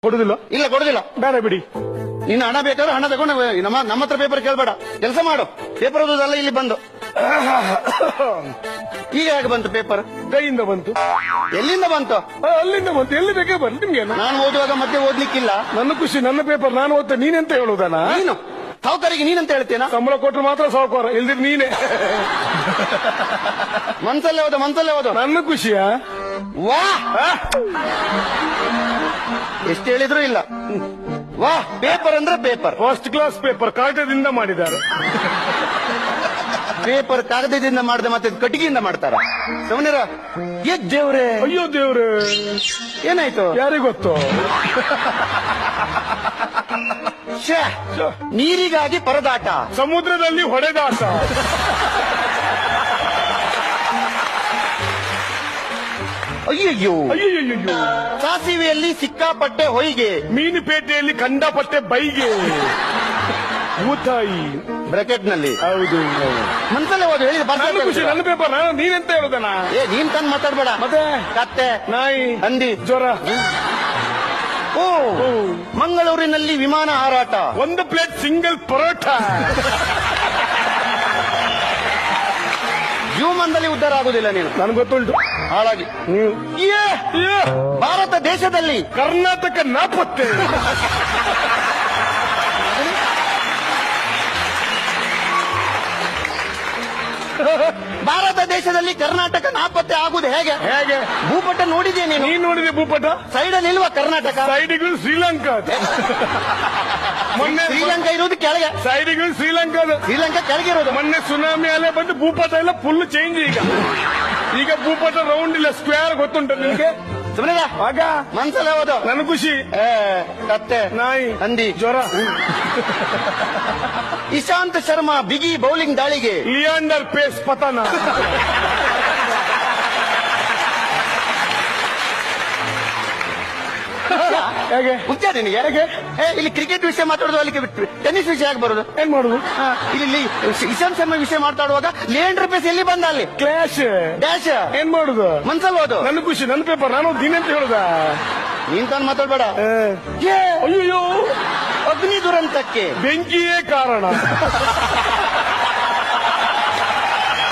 ಕೊಡುದಿಲ್ಲ. ಇಲ್ಲ ಕೊಡುದಿಲ್ಲ. ಬೇಡ ಬಿಡಿ. ನಿನ್ನ ಹಣ ಬೇಕಾದ್ರೆ ಹಣ ತಗೊಂಡು ನಮ್ಮ ಹತ್ರ ಪೇಪರ್ ಕೇಳ್ಬೇಡ. ಕೆಲಸ ಮಾಡು, ಪೇಪರ್ ಓದೋದಲ್ಲ ಇಲ್ಲಿ ಬಂದು. ಈಗ ಹೇಗೆ ಬಂತು ಪೇಪರ್? ಕೈಯಿಂದ ಬಂತು. ಎಲ್ಲಿಂದ ಬಂತು? ಅಲ್ಲಿಂದ ಬಂತು. ಎಲ್ಲಿ ಬೇಕೇ ಬಂತು ನಿಮ್ಗೆ. ನಾನು ಓದುವಾಗ ಮತ್ತೆ ಓದ್ಲಿಕ್ಕಿಲ್ಲ. ನನ್ನ ಖುಷಿ, ನನ್ನ ಪೇಪರ್ ನಾನು ಓದ್ತೆ. ನೀನೆಂತ ಹೇಳುದನ? ನೀನು ಸಾವುಕಾರಿಗೆ ನೀನಂತ ಹೇಳ್ತೇನಾ? ಸಂಬಳ ಕೊಟ್ಟರು ಮಾತ್ರ ಸಾವುಕಾರ, ಇಲ್ದಿರ್ ನೀನೆ. ಮನ್ಸಲ್ಲೇ ಓದು, ಮನ್ಸಲ್ಲೇ ಓದು. ನನ್ನ ಖುಷಿಯಾ? ವಾ, ಎಷ್ಟು ಹೇಳಿದ್ರು ಇಲ್ಲ. ವಾ, ಪೇಪರ್ ಅಂದ್ರೆ ಪೇಪರ್, ಫಸ್ಟ್ ಕ್ಲಾಸ್ ಪೇಪರ್, ಕಾಗದದಿಂದ ಮಾಡಿದ್ದಾರೆ. ಪೇಪರ್ ಕಾಗದದಿಂದ ಮಾಡದೆ ಮತ್ತೆ ಕಟ್ಟಿಗೆಯಿಂದ ಮಾಡ್ತಾರ. ಸಮನೀರ ದೇವ್ರೆ, ಅಯ್ಯೋ ದೇವ್ರೆ, ಏನಾಯ್ತು ಯಾರಿಗ್ ಗೊತ್ತು? ನೀರಿಗಾಗಿ ಪರದಾಟ, ಸಮುದ್ರದಲ್ಲಿ ಹೊಡೆದಾಟ. ಅಯ್ಯಯ್ಯೋ, ಅಯ್ಯಯ್ಯೋ, ಸಾಸಿವೆಯಲ್ಲಿ ಸಿಕ್ಕಾಪಟ್ಟೆ ಹೊಯ್ಗೆ, ಮೀನುಪೇಟೆಯಲ್ಲಿ ಕಂಡಪಟ್ಟೆ ಬೈಗೆ, ಊತಾಯಿ ಬ್ರಾಕೆಟ್ ನಲ್ಲಿ. ಹೌದು. ಮನ್ಸಲ್ಲೇ ಓದು, ಹೇಳಿ. ನನ್ನ ಖುಷಿ, ನನ್ನ ಪೇಪರ್, ನೀನೆಂತ ಹೇಳುದನ? ನೀನ್ ತಂದು ಮಾತಾಡ್ಬೇಡ. ಮತ್ತೆ ಕತ್ತೆ, ನಾಯಿ, ಹಂದಿ, ಜ್ವರ. ಓ, ಮಂಗಳೂರಿನಲ್ಲಿ ವಿಮಾನ ಹಾರಾಟ, ಒಂದು ಪ್ಲೇಟ್ ಸಿಂಗಲ್ ಪರೋಟ. ಜೀವಮಾನದಲ್ಲಿ ಉದ್ಧಾರ ಆಗುದಿಲ್ಲ ನೀನು, ನನ್ಗೆ ಗೊತ್ತುಂಟು. ಹಾಳಾಗಿ. ಭಾರತ ದೇಶದಲ್ಲಿ ಕರ್ನಾಟಕ ನಾಪತ್ತೆ. ಭಾರತ ದೇಶದಲ್ಲಿ ಕರ್ನಾಟಕ ನಾಪತ್ತೆ ಆಗುದು ಹೇಗೆ? ಹೇಗೆ? ಭೂಪಟ ನೋಡಿದ್ಯಾ ನೀನು? ನೀನ್ ನೋಡಿದೆ ಭೂಪಟ? ಸೈಡಲ್ಲಿ ಇಲ್ವಾ ಕರ್ನಾಟಕ? ಸೈಡಿಗೂ ಶ್ರೀಲಂಕಾ. ಮೊನ್ನೆ ಶ್ರೀಲಂಕಾ ಇರೋದು ಕೆಳಗೆ, ಸೈಡಿಗೂ ಶ್ರೀಲಂಕಾ. ಶ್ರೀಲಂಕಾ ಕೆಳಗೆ ಇರೋದು. ಮೊನ್ನೆ ಸುನಾಮಿ ಅಲೆ ಬಂದು ಭೂಪಟ ಎಲ್ಲ ಫುಲ್ ಚೇಂಜ್. ಈಗ ಭೂಪಟ ರೌಂಡ್ ಇಲ್ಲ, ಸ್ಕ್ವೇರ್. ಗೊತ್ತುಂಟ ನಿನ್ಗೆ? ಸುಮ್ಮನೆ ಆಗ ಮನ್ಸಲ್ಲೇ ಓದು. ನನ್ನ ಖುಷಿ. ಕತ್ತೆ, ನಾಯಿ, ಹಂದಿ, ಜ್ವರ. ಇಶಾಂತ್ ಶರ್ಮಾ ಬಿಗಿ ಬೌಲಿಂಗ್ ದಾಳಿಗೆ, ಲಿಯಾಂಡರ್ ಪೇಸ್ ಪತನ. ಹೇಗೆ ಮುಖ್ಯ ನಿನಗೆ? ಇಲ್ಲಿ ಕ್ರಿಕೆಟ್ ವಿಷಯ ಮಾತಾಡೋದು, ಅಲ್ಲಿ ಟೆನ್ನಿಸ್ ವಿಷಯ ಯಾಕೆ ಬರೋದು? ಏನ್ ಮಾಡುದು? ಇಲ್ಲಿ ಇಶಾಂತ್ ಶರ್ಮಾ ವಿಷಯ ಮಾತಾಡುವಾಗ ಲಿಯಾಂಡರ್ ಪೇಸ್ ಎಲ್ಲಿ ಬಂದ? ಅಲ್ಲಿ ಕ್ಲಾಶ್ ಡ್ಯಾಶ್. ಏನ್ ಮಾಡುದು? ಮನ್ಸಲ್ಲಿ ಓದು. ನನ್ನ ಖುಷಿ, ನನ್ನ ಪೇಪರ್, ನಾನು ದಿನಂತ ಹೇಳುದ? ನೀನ್ ತಾನು ಮಾತಾಡ್ಬೇಡ. ಅಯ್ಯೋ, ಅಗ್ನಿ ದುರಂತಕ್ಕೆ ಬೆಂಕಿಯೇ ಕಾರಣ.